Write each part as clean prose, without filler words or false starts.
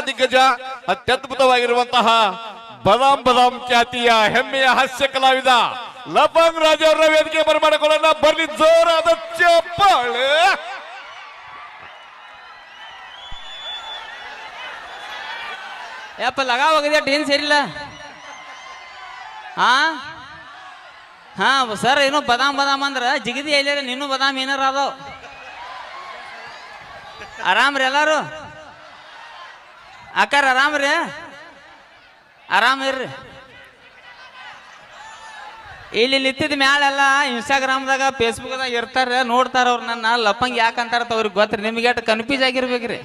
ದಿಗ್ಗಜ ಅತ್ಯದ್ಭುತವಾಗಿರುವಂತಹ ಬದಾಮ್ ಬದಾಮ್ ಖ್ಯಾತಿಯ ಹೆಮ್ಮೆಯ ಹಾಸ್ಯ ಕಲಾವಿದ ಲಪಂಗ್ ರಾಜ ಅವರ ವೇದಿಕೆ ಬರಮಾಡಿಕೊಳ್ಳೋಣ. ಬರ್ಲಿ ಜೋರಾದ ಚಪ್ಪಾಳೆ. ಯಪ್ಪ ಲಗ ಹೋಗಿದೆ ಏನ್ ಸೇರಿಲ್ಲ. ಹಾ ಸರ್ ಏನೋ ಬದಾಮ್ ಬದಾಮ್ ಅಂದ್ರ ಜಿಗದಿ ಎಲ್ಲಾರ ನೀನು ಬದಾಮ್ ಏನಾರ ಅದಾವ. ಆರಾಮ್ರಿ ಎಲ್ಲಾರು ಅಕ್ಕಾರ ಆರಾಮ್ರಿ ಆರಾಮ್ ಇರ್ರಿ. ಇಲ್ಲಿ ನಿಂತಿದ ಮ್ಯಾಲೆಲ್ಲ ಇನ್ಸ್ಟಾಗ್ರಾಮ್ದಾಗ ಫೇಸ್ಬುಕ್ದಾಗ ಇರ್ತಾರ ನೋಡ್ತಾರ ಅವ್ರು ನನ್ನ ಲಪಂಗ್ ಯಾಕಂತಾರ ಅವ್ರಿಗೆ ಗೊತ್ತ್ರಿ. ನಿಮ್ಗೆ ಅಷ್ಟು ಕನ್ಫ್ಯೂಸ್ ಆಗಿರ್ಬೇಕ್ರಿ.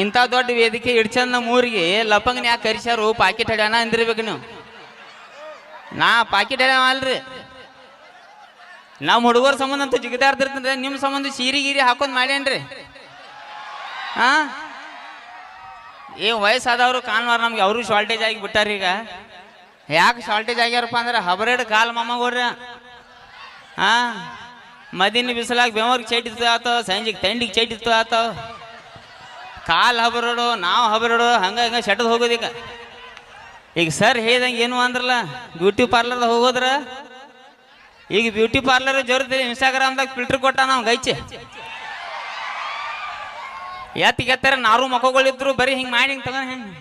ಇಂಥ ದೊಡ್ಡ ವೇದಿಕೆ ಇಡ್ಚಂದ ನಮ್ಮ ಊರಿಗೆ ಲಪಂಗ್ನ ಯಾಕೆ ಕರಿಸ್ಯಾರು ಪಾಕಿಟ್ ಹಡ್ಯಾನ ಅಂದಿರ್ಬೇಕು ನೀವು. ನಾ ಪಾಕಿಟ್ ಹಡ್ಯಾವ ಅಲ್ರಿ. ನಮ್ಮ ಹುಡುಗರ ಸಂಬಂಧ ಅಂತೂ ಜಿಗಿದಾಡ್ತಿರ್ತಂದ್ರೆ ನಿಮ್ಮ ಸಂಬಂಧ ಸೀರಿ ಗೀರಿ ಹಾಕೊಂಡ್ ಮಾಡ್ಯಾನ್ರಿ. ವಯಸ್ಸಾದವರು ಕಾಣ್ವಾರ ನಮ್ಗೆ ಅವರು ಶಾರ್ಟೇಜ್ ಆಗಿ ಬಿಟ್ಟಾರ. ಈಗ ಯಾಕೆ ಶಾರ್ಟೇಜ್ ಆಗ್ಯಾರಪ್ಪ ಅಂದ್ರೆ ಹಬರೇಡ್ ಕಾಲ್ ಮಮ್ಮಗೋರ್ರ. ಮದಿನ ಬಿಸಿಲಾಗ ಬೆವರ್ಗೆ ಚೈಟಿತ್ತು ಆತವ, ಸಂಜೆಗೆ ತಂಡಿಗೆ ಚೈಟಿತ್ತು ಆತವ. ಕಾಲ್ ಹಬರೋಡು ನಾವು ಹಬರೋಡು ಹಂಗ ಶೆಟ್ಟದ್ ಹೋಗೋದು. ಈಗ ಸರ್ ಹೇಳ್ದಂಗೆ ಏನು ಅಂದ್ರಲ್ಲ ಬ್ಯೂಟಿ ಪಾರ್ಲರ್ದಾಗ ಹೋಗೋದ್ರ ಈಗ ಬ್ಯೂಟಿ ಪಾರ್ಲರ್ ಜೋರ್ತೀರಿ ಇನ್ಸ್ಟಾಗ್ರಾಮ್ದಾಗ ಫಿಲ್ಟರ್ ಕೊಟ್ಟ ನಾವು ಗೈಚೆ ಎತ್ತಿಗೆತ್ತಾರ ನಾರು ಮಕ್ಕಳಿದ್ರು ಬರೀ ಹಿಂಗೆ ಮಾಡಿ ಹಿಂಗೆ ತಗೊಂಡು ಹೆಂಗೆ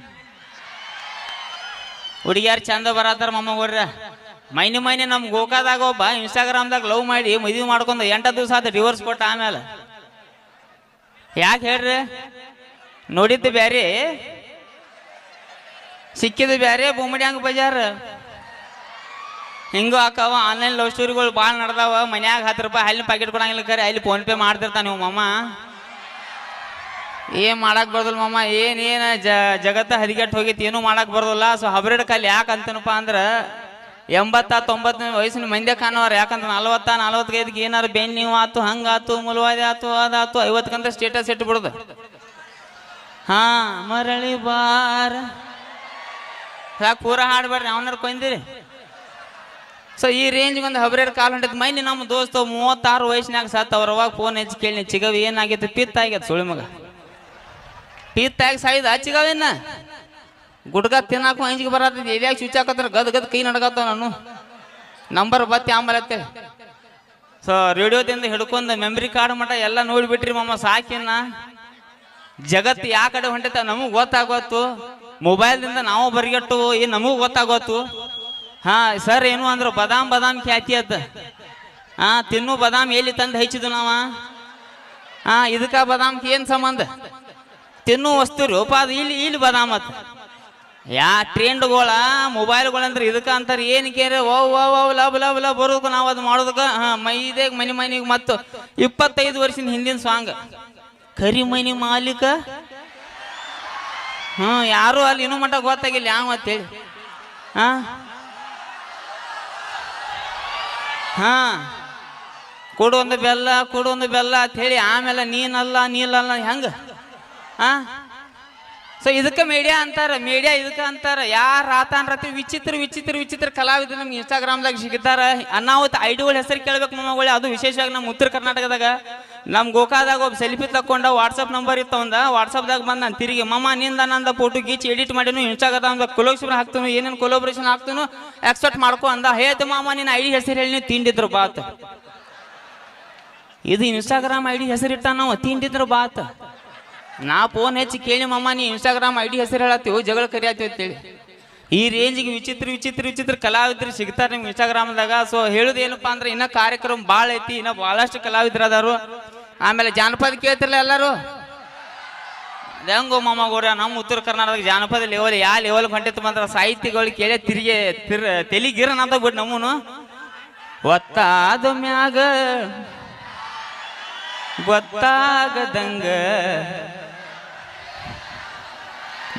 ಹುಡುಗಿಯಾರು ಚಂದ ಬರತ್ತಾರ ಮಮ್ಮಗೋರ್ರ. ಮೈನೆ ನಮ್ ಗೋಕಾದಾಗ ಒಬ್ಬ ಇನ್ಸ್ಟಾಗ್ರಾಮ್ದಾಗ ಲವ್ ಮಾಡಿ ಮದುವೆ ಮಾಡ್ಕೊಂಡು 8 ದಿವಸ ಆದ ಡಿವೋರ್ಸ್ ಕೊಟ್ಟ. ಆಮೇಲೆ ಯಾಕೆ ಹೇಳ್ರಿ, ನೋಡಿದ್ದು ಬ್ಯಾರೆ ಸಿಕ್ಕಿದ್ದು ಬ್ಯಾರೆ ಬೊಮ್ಮಡ್ಯಾಂಗ ಬಜಾರ್ ಹಿಂಗೂ ಹಾಕವ. ಆನ್ಲೈನ್ ಲವ್ ಸ್ಟೋರಿಗಳು ಭಾಳ ನಡೆದಾವ. ಮನ್ಯಾಗ 10 ರೂಪಾಯಿ ಹಾಲಿನ ಪ್ಯಾಕೆಟ್ ಕೊಡಂಗಿಲ್ಲ ಕರೆ ಅಲ್ಲಿ ಫೋನ್ ಪೇ ಮಾಡ್ತಿರ್ತಾನೆ ನೀವು ಮಮ್ಮ. ಏನ್ ಮಾಡಕ್ ಬರ್ದಲ್ಲ ಮಮ್ಮ, ಏನೇನ ಜಗತ್ತ ಹದಿಗೆಟ್ಟು ಹೋಗೈತಿ, ಏನೂ ಮಾಡಕ್ ಬರ್ದಲ್ಲ. ಸೊ ಹಬ್ರೇಡ್ ಕಾಲಿ ಯಾಕೆ ಅಂತನಪ್ಪ ಅಂದ್ರೆ 80-90 ವಯಸ್ಸಿನ ಮಂದ್ಯ ಕಾಣೋರು. ಯಾಕಂದ್ರೆ 40-45 ಏನಾರು ಬೆನ್ ನೀವು ಆತು ಹಂಗಾತು ಮುಲವಾದಿ ಆತು ಅದಾತು 50 ಸ್ಟೇಟಸ್ ಇಟ್ಟು ಬಿಡುದು. ಮರಳಿ ಬಾರ ಯಾಕೆ ಪೂರ ಹಾಡ್ಬೇಡ್ರಿ ಅವನಾರು ಕೊಂದಿರಿ. ಸೊ ಈ ರೇಂಜ್ಗೆ ಒಂದು ಹಬ್ರೇಡ್ ಕಾಲ್ ಹೊಂಟೈತಿ. ಮೈನಿ ನಮ್ಮ ದೋಸ್ತ 36 ವಯಸ್ಸಿನಾಗ ಸತ್ತ. ಅವ್ರ ಅವಾಗ ಫೋನ್ ಹಚ್ಚಿ ಕೇಳಿ ಚಿಗವ್ ಏನಾಗೈತಿ. ಪಿತ್ತ ಆಗ್ಯದ ಸುಳಿ ಮಗ. ಪಿತ್ತಾಗಿ ಸಾಯ್ದ ಚಿಗವೇನ ಗುಡ್ಗ ತಿನ್ನಾಕು ಅಂಜಿಗೆ ಬರತ್ತೈತಿ. ಎದ್ಯಾಗ ಸ್ವಿಚ್ ಹಾಕತ್ರ ಗದ್ ಕೈ ನಡ್ಗತ್ತವ. ನಾನು ನಂಬರ್ ಬತ್ತಿ ಆಂಬಲ್ ಅಂತೇಳಿ ಸೊ ರೇಡಿಯೋದಿಂದ ಹಿಡ್ಕೊಂಡು ಮೆಮ್ರಿ ಕಾರ್ಡ್ ಮಟ್ಟ ಎಲ್ಲ ನೋಡಿಬಿಟ್ರಿ ಮಮ್ಮ. ಸಾಕಿನ ಜಗತ್ತು ಯಾ ಕಡೆ ಹೊಂಟೈತ ನಮಗ್ ಗೊತ್ತಾಗೋತು. ಮೊಬೈಲ್ದಿಂದ ನಾವು ಬರಿಗಟ್ಟು ಏನ್ ನಮಗೂ ಗೊತ್ತಾಗೋತು. ಸರ್ ಏನು ಅಂದ್ರು ಬದಾಮ್ ಖ್ಯಾತಿ ಅದ. ತಿನ್ನು ಬದಾಮ್ ಎಲ್ಲಿ ತಂದು ಹಚ್ಚಿದು ನಾವ. ಇದಕ್ಕ ಬದಾಮ್ಗೆ ಏನ್ ಸಂಬಂಧ? ತಿನ್ನು ವಸ್ತು ರೂಪ ಅದು ಇಲ್ಲಿ ಬದಾಮ್ ಅತ್. ಯಾ ಟ್ರೆಂಡ್ಗಳ ಮೊಬೈಲ್ಗಳಂದ್ರೆ ಇದಕ್ಕ ಅಂತಾರೆ. ಏನ್ ಕೇರೆ ಲವ್ ಬರೋದಕ್ಕ ನಾವು ಅದು ಮಾಡೋದಕ್ಕ ಮೈದೇಗ್ ಮನಿಗೆ ಮತ್ತು 25 ವರ್ಷದ ಹಿಂದಿನ ಸಾಂಗ್ ಕರಿ ಮನಿ ಮಾಲೀಕ. ಯಾರು ಅಲ್ಲಿ ಇನ್ನೂ ಮಟ್ಟ ಗೊತ್ತಾಗಿಲ್ಲ ಯಾವ ಅಂತೇಳಿ. ಕೊಡು ಒಂದು ಬೆಲ್ಲ ಅಂತ ಹೇಳಿ ಆಮೇಲೆ ನೀನಲ್ಲ ಹೆಂಗ. ಸೊ ಇದಕ್ಕೆ ಮೀಡಿಯಾ ಇದಕ್ಕೆ ಅಂತಾರ. ಯಾರು ರಾತ್ರಿ ವಿಚಿತ್ರ ಕಲಾವಿದರು ನಮ್ಗೆ ಇನ್ಸ್ಟಾಗ್ರಾಮ್ದಾಗ ಸಿಗ್ತಾರ. ಅನಾಹುತ ಐಡಿಗಳ ಹೆಸರು ಕೇಳ್ಬೇಕು ಮಮ್ಮಗಳೇ. ಅದು ವಿಶೇಷವಾಗಿ ನಮ್ಮ ಉತ್ತರ ಕರ್ನಾಟಕದಾಗ ನಮ್ಮ ಗೋಕಾದಾಗ ಒಬ್ಬ ಸೆಲ್ಫಿ ತಕ್ಕೊಂಡ ವಾಟ್ಸಪ್ ನಂಬರ್ ಇತ್ತು ಒಂದ. ವಾಟ್ಸಪ್ದಾಗ ಬಂದು ನಾನು ತಿರುಗಿ ಮಮ್ಮ ನಿಂದ ನಂದ ಫೋಟೋ ಗೀಚಿ ಎಡಿಟ್ ಮಾಡಿನು ಇನ್ಸ್ಟಾಗ್ರಾಮ್ದಾಗ ಕೊಲೋಬ್ರೇಷನ್ ಹಾಕ್ತನು, ಏನೇನು ಕೊಲೋಬ್ರೇಷನ್ ಹಾಕ್ತನು ಎಕ್ಸೆಪ್ಟ್ ಮಾಡ್ಕೊ ಅಂದ. ಹೇಳ್ತು ಮಾಮ ನಿನ್ನ ಐಡಿ ಹೆಸರು ಹೇಳಿ ನೀವು ತಿಂಡಿದ್ರು ಬಾತ್. ಇದು ಇನ್ಸ್ಟಾಗ್ರಾಮ್ ಐಡಿ ಹೆಸರಿಟ್ಟ ನಾವು ತಿಂಡಿದ್ರು ಬಾತ್. ನಾ ಫೋನ್ ಹೆಚ್ಚಿ ಕೇಳಿ ಮಮ್ಮ ನೀ ಇನ್ಸ್ಟಾಗ್ರಾಮ್ ಐಡಿ ಹೆಸರು ಹೇಳತ್ತೀವಿ ಜಗಳ ಕರಿಯಾತೀವಿ ಅಂತೇಳಿ. ಈ ರೇಂಜಿಗೆ ವಿಚಿತ್ರ ಕಲಾವಿದರು ಸಿಗ್ತಾರೆ ನಿಮ್ಗೆ ಇನ್ಸ್ಟಾಗ್ರಾಮ್ದಾಗ. ಸೊ ಹೇಳುದು ಏನಪ್ಪಾ ಅಂದ್ರೆ ಇನ್ನ ಕಾರ್ಯಕ್ರಮ ಭಾಳ ಐತಿ, ಇನ್ನ ಭಾಳಷ್ಟು ಕಲಾವಿದ್ರು ಅದಾರು. ಆಮೇಲೆ ಜಾನಪದ ಕೇಳ್ತಿರಲ್ಲ ಎಲ್ಲರೂ. ಹೆಂಗೋ ಮಮ್ಮಗೋರ ನಮ್ಮ ಉತ್ತರ ಕರ್ನಾಟಕದ ಜಾನಪದ ಲೆವೆಲ್ ಯಾವ ಲೆವೆಲ್ ಹೊಂಟೈತಿ ಬಂದ್ರ ಸಾಹಿತ್ಯಗಳು ಕೇಳಿ ತೆಲಿಗಿರನ ಅಂತ ಬಿಟ್ಟು ನಮ್ಮನು ಒತ್ತಾದ ಮ್ಯಾಗ ಗೊತ್ತಾಗದಂಗ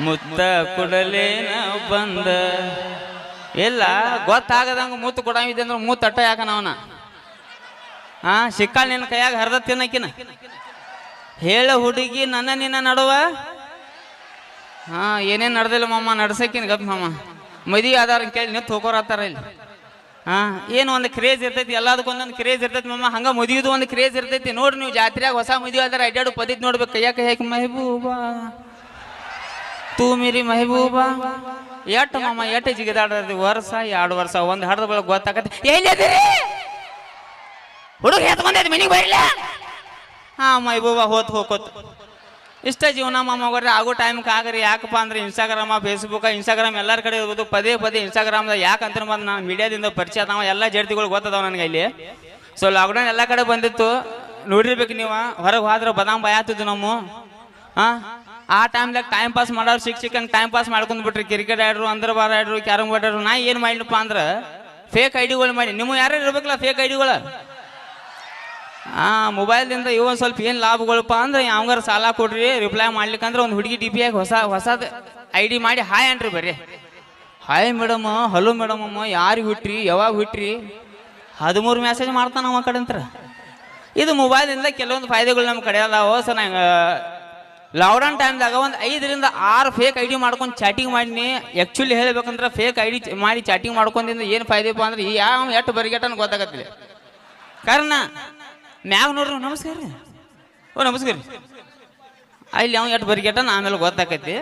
ಮುತ್ತ ಕೊಡಲೇನ ಬಂದ. ಇಲ್ಲ ಗೊತ್ತಾಗದಂಗ ಮುತ್ತು ಕೊಡವಿದೆ ಅಂದ್ರೆ ಮೂತ್ ಅಟ್ಟ ಯಾಕ ನಾವನ ಸಿಕ್ಕಾಳ ನಿನ್ನ ಕೈಯಾಗ ಹರಿದ ತಿನ್ನಕಿನ ಹೇಳ ಹುಡುಗಿ ನಿನ್ನ ನಡುವ ಏನೇನ್ ನಡ್ದಿಲ್ಲ ಮಮ್ಮ ನಡ್ಸಕಿನ ಗಪ್ ಮಮ್ಮ. ಮದುವೆ ಆಧಾರ ಕೇಳಿ ನಿಂತು ಹೋಗೋರತ್ತಾರ ಇಲ್ಲಿ. ಏನು ಒಂದು ಕ್ರೇಜ್ ಇರ್ತೈತಿ, ಎಲ್ಲದಕ್ಕೊಂದೊಂದು ಕ್ರೇಜ್ ಇರ್ತೈತಿ ಮಮ್ಮ. ಹಂಗ ಮದುವೆದು ಒಂದು ಕ್ರೇಜ್ ಇರ್ತೈತಿ. ನೋಡ್ರಿ ನೀವು ಜಾತ್ರೆಯಾಗ ಹೊಸ ಮದುವೆ ಆದ್ರೆ ಅಡ್ಡಾಡು ಪದ್ಧತಿ ನೋಡ್ಬೇಕು. ಕೈಯಾಕ ಹೇಗೆ ಮೆಹಬೂಬಾ ತೂ ಮೇರಿ ಮೆಹಬೂಬಾ ಎಟ್ಟು ಮಾಮ ಎಟ್ಟು ಜಿಗಿದಾಡ್ರಿ ವರ್ಷ 2 ವರ್ಷ ಒಂದು ಹಡ್ದ ಬೆಳಗ್ಗೆ ಗೊತ್ತಾಗತ್ತೆ ಎಲ್ಲಿದ್ದೀರಿ ಹುಡುಗ ಎತ್ಕೊಂಡೈತಿ ಮನೆಗೆ ಬರಲ್ಲ ಹಾ ಮೆಹಬೂಬಾ ಹೋಗೋತ್ ಇಷ್ಟ ಜೀವನ ಮಾಮ ಬರ್ರಿ ಆಗೋ ಟೈಮ್ಗೆ ಆಗ್ರಿ ಯಾಕಪ್ಪ ಅಂದ್ರೆ ಇನ್ಸ್ಟಾಗ್ರಾಮ್ ಎಲ್ಲರ ಕಡೆ ಇರ್ಬೋದು ಪದೇ ಇನ್ಸ್ಟಾಗ್ರಾಮ್ದಾಗ ಯಾಕಂತ ಬಂದು ನಾನು ಮೀಡಿಯಾದಿಂದ ಪರಿಚಯ ಅದಾವ ಎಲ್ಲ ಜಡ್ತಿಗಳು ಗೊತ್ತದಾವ ನನಗೆ ಇಲ್ಲಿ ಸೊ ಲಾಕ್ಡೌನ್ ಎಲ್ಲ ಕಡೆ ಬಂದಿತ್ತು ನೋಡಿರ್ಬೇಕು ನೀವು ಹೊರಗೆ ಹೋದ್ರೆ ಬದಾಮ್ ಭಯ ಆಗ್ತಿದ್ವು ನಮ್ಮ ಆ ಟೈಮ್ದಾಗ ಟೈಮ್ ಪಾಸ್ ಮಾಡೋರು ಸಿಕ್ಕಂಗೆ ಟೈಮ್ ಪಾಸ್ ಮಾಡ್ಕೊಂಡ್ ಬಿಟ್ರಿ ಕ್ರಿಕೆಟ್ ಆಡ್ರು ಅಂದ್ರ bar order carrom board order ನಾ ಏನು ಮಾಡಿನಪ್ಪ ಅಂದ್ರೆ ಫೇಕ್ ಐಡಿಗಳು ಮಾಡಿ ನಿಮ್ಮ ಯಾರು ಇರ್ಬೇಕಲ್ಲ ಫೇಕ್ ಐಡಿಗಳು ಮೊಬೈಲ್ದಿಂದ ಇವೊಂದು ಸ್ವಲ್ಪ ಏನು ಲಾಭಗಳಪ್ಪ ಅಂದ್ರೆ ಯಾವಾಗಾರ ಸಾಲ ಕೊಡ್ರಿ ರಿಪ್ಲೈ ಮಾಡ್ಲಿಕ್ಕಂದ್ರೆ ಒಂದು ಹುಡುಗಿ ಡಿ ಪಿ ಆಗಿ ಹೊಸದು ಐಡಿ ಮಾಡಿ ಹಾಯ್ ಅನ್ರಿ ಬರ್ರಿ ಹಾಯ್ ಮೇಡಮ್ ಹಲೋ ಮೇಡಮ್ ಅಮ್ಮ ಯಾರಿಗೆ ಹುಟ್ರಿ ಯಾವಾಗ ಹುಟ್ರಿ 13 ಮೆಸೇಜ್ ಮಾಡ್ತಾನ ನಮ್ಮ ಕಡೆ ಅಂತ ಇದು ಮೊಬೈಲಿಂದ ಕೆಲವೊಂದು ಫಾಯ್ದೆಗಳು ನಮ್ಮ ಕಡೆ ಅದಾವ ಸೊ ನಂಗೆ ಲಾಕ್ಡೌನ್ ಟೈಮ್ದಾಗ ಒಂದು 5 ರಿಂದ 6 ಫೇಕ್ ಐಡಿ ಮಾಡ್ಕೊಂಡು ಚಾಟಿಂಗ್ ಮಾಡಿನಿ ಆ್ಯಕ್ಚುಲಿ ಹೇಳ್ಬೇಕಂದ್ರೆ ಫೇಕ್ ಐಡಿ ಮಾಡಿ ಚಾಟಿಂಗ್ ಮಾಡ್ಕೊಂಡಿಂದ ಏನು ಫಾಯ್ದೆಪ್ಪ ಅಂದ್ರೆ ಯಾವ ಎಷ್ಟು ಬರಿಗೆಟನ್ನು ಗೊತ್ತಾಗತ್ತಿಲ್ಲ ಕಾರಣ ಮ್ಯಾಗ ನೋಡ್ರಿ ನಮಸ್ಕಾರ ರೀ ನಮಸ್ಕಾರ ಅಲ್ಲಿ ಅವ್ನು ಎಷ್ಟು ಬರಿಗೆಟನ್ ಆಮೇಲೆ ಗೊತ್ತಾಕೈತಿ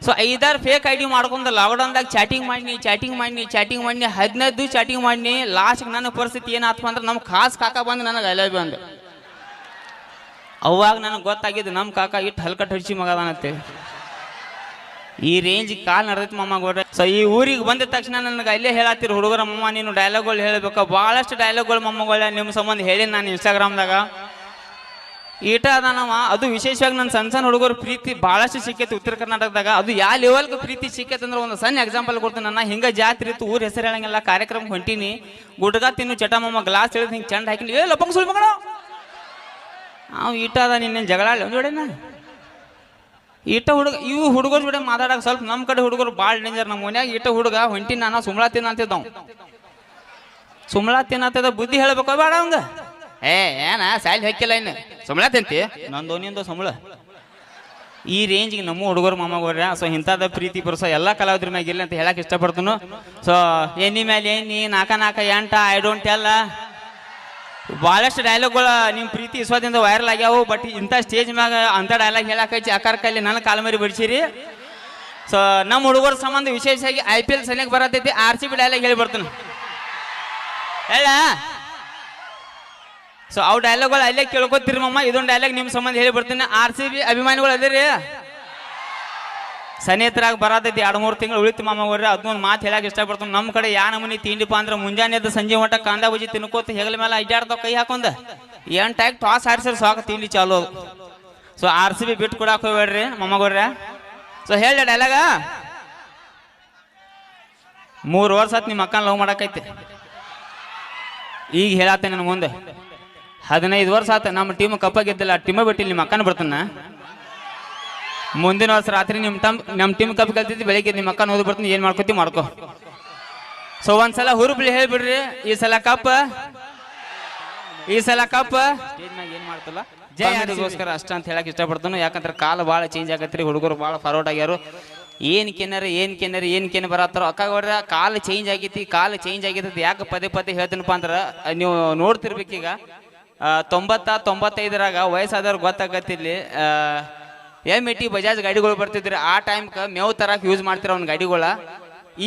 ಸೊ 5-6 ಫೇಕ್ ಐಡಿ ಮಾಡ್ಕೊಂಡು ಲಾಕ್ಡೌನ್ದಾಗ ಚಾಟಿಂಗ್ ಮಾಡಿ 15 ಚಾಟಿಂಗ್ ಮಾಡಿ ಲಾಸ್ಟ್ಗೆ ನನ್ನ ಪರಿಸ್ಥಿತಿ ಏನಾಯ್ತು ಅಂದ್ರೆ ನಮ್ಮ ಖಾಸ್ ಕಾಕ ಬಂದು ನನಗೆ ಐ ಲವ್ ಯು ಅಂದೆ ಅವಾಗ ನನಗೆ ಗೊತ್ತಾಗಿದ್ದು ನಮ್ಮ ಕಾಕ ಇಟ್ಟು ಹಲ್ಕಟ್ಟು ಹಡಿಸಿ ಮಗದಾನಂತೇಳಿ ಈ ರೇಂಜ್ ಕಾಲ್ ನಡೆದೈತಿ ಮಮ್ಮ ಗೋಡ್ರೆ ಸೊ ಈ ಊರಿಗೆ ಬಂದ ತಕ್ಷಣ ನನಗೆ ಅಲ್ಲೇ ಹೇಳತ್ತೀರಿ ಹುಡುಗರ ಮಮ್ಮ ನೀನು ಡೈಲಾಗ್ಗಳು ಹೇಳಬೇಕು ಭಾಳಷ್ಟು ಡೈಲಾಗ್ಗಳು ಮಮ್ಮಗಳ ನಿಮ್ಮ ಸಂಬಂಧ ಹೇಳಿ ನಾನು ಇನ್ಸ್ಟಾಗ್ರಾಮ್ದಾಗ ಈಟ ಅದಾನವ ಅದು ವಿಶೇಷವಾಗಿ ನನ್ನ ಸಣ್ಣ ಹುಡುಗರು ಪ್ರೀತಿ ಭಾಳಷ್ಟು ಸಿಕ್ಕೈತಿ ಉತ್ತರ ಕರ್ನಾಟಕದಾಗ ಅದು ಯಾವ ಲೆವೆಲ್ಗೆ ಪ್ರೀತಿ ಸಿಕ್ಕೈತೆ ಅಂದ್ರೆ ಒಂದು ಸಣ್ಣ ಎಕ್ಸಾಂಪಲ್ ಕೊಡ್ತೀನಿ ನನ್ನ ಹಿಂಗೆ ಜಾತ್ರೆ ಇತ್ತು ಊರ ಹೆಸರು ಹೇಳಂಗಿಲ್ಲ ಕಾರ್ಯಕ್ರಮ ಹೊಂಟೀನಿ ಗುಡ್ಗ ತಿನ್ನು ಚಟ ಮಮ್ಮ ಗ್ಲಾಸ್ ಹೇಳಿದ್ ಹಿಂಗೆ ಚಂಡ ಹಾಕಿನಿ ಏ ಲಪಂಗ್ ಸುಳ್ಳು ಮಗಳ ಅವ್ ಈಟ ಅದ ನಿನ್ನೇನು ಜಗಳ ಜೋಡೇನ ಈಟ ಹುಡುಗ ಇವು ಹುಡುಗರು ಜೋಡೆ ಮಾತಾಡಕ್ಕೆ ಸ್ವಲ್ಪ ನಮ್ಮ ಕಡೆ ಹುಡುಗರು ಭಾಳ ಡೇಂಜರ್ ನಮ್ಮ ಮನ್ಯಾಗ ಈಟ ಹುಡುಗ ಹೊಂಟಿ ನಾನು ಸುಮ್ಳಾ ತಿನ್ನಂತಿದ್ದವ್ ಸುಮ್ಳಾ ತಿನ್ನತ್ತದ ಬುದ್ಧಿ ಹೇಳ್ಬೇಕು ಬೇಡ ಅವಂಗ ಏನ ಸಾಲಿ ಹಾಕಿಲ್ಲ ಇನ್ನು ಸುಮ್ಳಾ ತಿಂತಿ ನಂದು ಸಂಬಳ ಈ ರೇಂಜ್ಗೆ ನಮ್ಮ ಹುಡುಗರು ಮಾಮಗೋರ್ಯ ಸೊ ಇಂಥದ್ದು ಪ್ರೀತಿ ಪುರುಷ ಎಲ್ಲ ಕಲಾವಿದ್ರ ಮ್ಯಾಗ ಇಲ್ಲ ಅಂತ ಹೇಳಕ್ ಇಷ್ಟಪಡ್ತನು ಸೊ ಎಣ್ಣಿ ಮೇಲೆ ಎಣ್ಣಿ ನಾಕ ಎಂಟ ಐ ಡೋಂಟ್ ಎಲ್ಲ ಭಾಳಷ್ಟು ಡೈಲಾಗ್ಗಳು ನಿಮ್ಮ ಪ್ರೀತಿ ವಿಶ್ವಾಸದಿಂದ ವೈರಲ್ ಆಗ್ಯಾವು ಬಟ್ ಇಂಥ ಸ್ಟೇಜ್ ಮ್ಯಾಗ ಅಂಥ ಡೈಲಾಗ್ ಹೇಳಕ್ಕೆ ಆಕಾರ ಕೈಲಿ ನನ್ನ ಕಾಲಮರಿ ಬಿಡಿಸಿರಿ ಸೊ ನಮ್ಮ ಹುಡುಗರ ಸಂಬಂಧ ವಿಶೇಷವಾಗಿ IPL ಸನಿಯಕ್ಕೆ ಬರತೈತಿ RCB ಡೈಲಾಗ್ ಹೇಳಿ ಬರ್ತಾನೆ ಹೇಳ ಸೊ ಅವು ಡೈಲಾಗ್ಗಳು ಅಲ್ಲೇ ಕೇಳ್ಕೊತೀರಿ ಮಮ್ಮ ಇದೊಂದು ಡೈಲಾಗ್ ನಿಮ್ಮ ಸಂಬಂಧ ಹೇಳಿ ಬರ್ತೀನಿ RCB ಅಭಿಮಾನಿಗಳು ಅದಿರಿ ಸನಿಯತ್ರಾಗ ಬರತೈತಿ 2-3 ತಿಂಗಳು ಉಳಿತು ಮಾಮಗೋರ್ರಿ ಅದನ್ನೊಂದು ಮಾತು ಹೇಳಕ್ಕೆ ಇಷ್ಟಪಡ್ತೀನಿ ನಮ್ಮ ಕಡೆ ಯಾ ನಮೂನಿ ತಿಂಡಿಪ್ಪ ಅಂದ್ರೆ ಮುಂಜಾನೆ ಎದ್ದು ಸಂಜೆ ಮಟ್ಟ ಕಾಂದ ಬಜ್ಜಿ ತಿನ್ಕೋತ ಹೆಗಲ ಮೇಲೆ ಅಡ್ಡಾಡ್ತಾವ ಕೈ ಹಾಕೊಂಡ ಎಂಟಾಗಿ ಟಾಸ್ ಆಡ್ಸರ್ ಸಾಕು ತಿಂಡಿ ಚಾಲು ಸೊ RCB ಬಿಟ್ಟು ಕೊಡಕ್ಕೆ ಹೋಗ್ಬೇಡ್ರಿ ಮಾಮಗೋರ್ರ ಸೊ ಹೇಳಿ ಡೈಲಾಗ 3 ವರ್ಷ ಆತ್ ನಿಮ್ಮ ಅಕ್ಕನ ಲವ್ ಮಾಡಕೈತಿ ಈಗ ಹೇಳತ್ತೆ ನನ್ನ ಮುಂದೆ 15 ವರ್ಷ ಆತ ನಮ್ಮ ಟೀಮ್ ಕಪ್ಪ ಗೆದ್ದಿಲ್ಲ ಟೀಮ ಬಿಟ್ಟಿಲ್ಲ ನಿಮ್ಮ ಅಕ್ಕನ ಬರ್ತಾನ ಮುಂದಿನ ವರ್ಷ ರಾತ್ರಿ ನಮ್ಮ ಟೀಮ್ ಕಪ್ ಗೆಲ್ತಿದ್ದಿ ಬೆಳಿಗ್ಗೆ ನಿಮ್ಮ ಅಕ್ಕನ ಓದಿ ಬರ್ತೀನಿ ಏನು ಮಾಡ್ಕೊತಿ ಮಾಡ್ಕೊ ಸೊ ಒಂದ್ಸಲ ಹುರುಬ್ಲಿ ಹೇಳ್ಬಿಡ್ರಿ ಈ ಸಲ ಕಪ್ ಸ್ಟೇಜ್ ಮ್ಯಾಗ ಏನು ಮಾಡ್ತಲ್ಲ ಜಯಗೋಸ್ಕರ ಅಷ್ಟ ಅಂತ ಹೇಳಕ್ ಇಷ್ಟಪಡ್ತಾನು ಯಾಕಂದ್ರೆ ಕಾಲ ಭಾಳ ಚೇಂಜ್ ಆಗತ್ರಿ ಹುಡುಗರು ಭಾಳ ಫಾರ್ವರ್ಡ್ ಆಗ್ಯಾರು ಏನ್ ಕೆನ್ನ ಬರತ್ತಾರ ಅಕ್ಕಾಗೋಡ್ರ ಕಾಲ ಚೇಂಜ್ ಆಗೈತಿ ಯಾಕೆ ಪದೇ ಹೇಳ್ತೀನಪ್ಪ ಅಂದ್ರೆ ನೀವು ನೋಡ್ತಿರ್ಬೇಕೀಗ 90-95 ವಯಸ್ಸಾದವ್ರು ಗೊತ್ತಾಗತ್ತಿಲ್ಲಿ MT ಬಜಾಜ್ ಗಾಡಿಗಳು ಬರ್ತಿದ್ರಿ ಆ ಟೈಮ್ಗೆ ಮೇವು ತರಕ್ಕೆ ಯೂಸ್ ಮಾಡ್ತಿರ ಅವ್ನ ಗಾಡಿಗಳ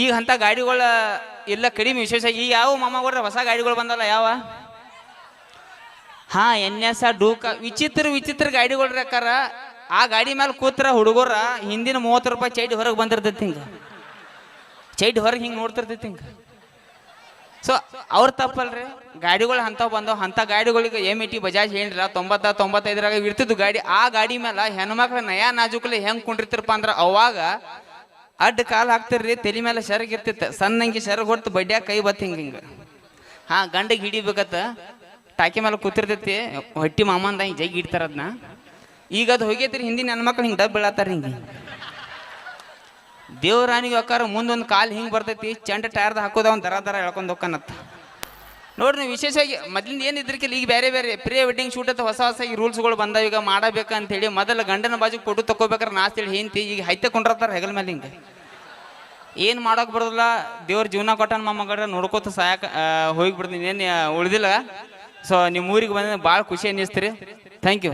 ಈಗ ಅಂತ ಗಾಡಿಗಳ ಇಲ್ಲ ಕಡಿಮೆ ವಿಶೇಷ ಈಗ ಯಾವ ಮಾಮಗೋಡ್ರ ಹೊಸ ಗಾಡಿಗಳು ಬಂದಲ್ಲ ಯಾವ NS ಡೂಕ ವಿಚಿತ್ರ ಗಾಡಿಗಳು ಅಕ್ಕಾರ ಆ ಗಾಡಿ ಮೇಲೆ ಕೂತ್ರ ಹುಡುಗರ ಹಿಂದಿನ 30 ರೂಪಾಯಿ ಚೈಡಿ ಹೊರಗೆ ಬಂದಿರ್ತೈತಿ ಹಿಂಗೆ ಚೈಡಿ ಹೊರಗೆ ಹಿಂಗೆ ನೋಡ್ತಿರ್ತೈತಿ ಹಿಂಗೆ ಸೊ ಅವ್ರ ತಪ್ಪಲ್ರಿ ಗಾಡಿಗಳು ಅಂಥವು ಬಂದವು ಅಂಥ ಗಾಡಿಗಳಿಗೆ MT ಬಜಾಜ್ ಏನಿಲ್ಲ 90-95 ಇರ್ತಿದ್ದು ಗಾಡಿ ಆ ಗಾಡಿ ಮೇಲೆ ಹೆಣ್ಮಕ್ಳು ನಯಾ ನಾಜುಕಲ್ಲಿ ಹೆಂಗೆ ಕುಂಡಿರ್ತಿರಪ್ಪ ಅಂದ್ರೆ ಅವಾಗ ಅಡ್ಡ ಕಾಲು ಹಾಕ್ತಿರ್ರಿ ತಲೆ ಮೇಲೆ ಸೆರಗ್ ಇರ್ತಿತ್ತು ಸಣ್ಣಂಗೆ ಸೆರಗ್ ಹೊಡ್ತು ಬಡ್ಯಾಗ ಕೈ ಬತ್ತು ಹಿಂಗೆ ಗಂಡಿಗೆ ಹಿಡಿಬೇಕತ್ತ ಟಾಕಿ ಮೇಲೆ ಕೂತಿರ್ತೈತಿ ಹೊಟ್ಟಿ ಮಾಮಂದ ಹಿಂಗೆ ಜೈಗೆ ಇಡ್ತಾರ ಅದನ್ನ ಈಗ ಅದು ಹೋಗೈತ್ರಿ ಹಿಂದಿನ ಹೆಣ್ಮಕ್ಳು ಹಿಂಗೆ ಡಬ್ಬ ಬೀಳತ್ತಾರ ಹಿಂಗೆ ದೇವರಾಣಿಗೆ ಅಕ್ಕಾರ ಮುಂದೊಂದು ಕಾಲು ಹಿಂಗೆ ಬರ್ತೈತಿ ಚಂಡ ಟೈರ್ದ ಹಾಕೋದ ಒಂದು ದರ ಎಳ್ಕೊಂಡು ಹೋಗ್ಕನತ್ತ ನೋಡ್ರಿ ನೀವು ವಿಶೇಷವಾಗಿ ಮೊದ್ಲಿಂದ ಏನಿದ್ರಕ್ಕಿಲ್ಲ ಈಗ ಬೇರೆ ಪ್ರೀ ವೆಡ್ಡಿಂಗ್ ಶೂಟ್ ಅಂತ ಹೊಸ ಈ ರೂಲ್ಸ್ಗಳು ಬಂದಾವ ಈಗ ಮಾಡಬೇಕಂತೇಳಿ ಮೊದಲು ಗಂಡನ ಬಾಜು ಫೋಟೋ ತಗೋಬೇಕಾರೆ ನಾಸ್ತೇಳಿ ಹೆಂತಿ ಈಗ ಹೈತೆ ಕೊಂಡಿರ್ತಾರ ಹೆಗಲ ಮೇಲೆ ಹಿಂಗೆ ಏನು ಮಾಡೋಕೆ ಬರೋದಿಲ್ಲ ದೇವ್ರ ಜೀವನ ಕೊಟ್ಟನ ಮೊಮ್ಮಗಡ್ರೆ ನೋಡ್ಕೋತ ಸಾಯಕ ಹೋಗಿಬಿಡ್ತೀನಿ ಏನು ಉಳಿದಿಲ್ಲ ಸೊ ನಿಮ್ಮ ಊರಿಗೆ ಬಂದ ಭಾಳ ಖುಷಿ ಅನ್ನಿಸ್ತೀರಿ ಥ್ಯಾಂಕ್ ಯು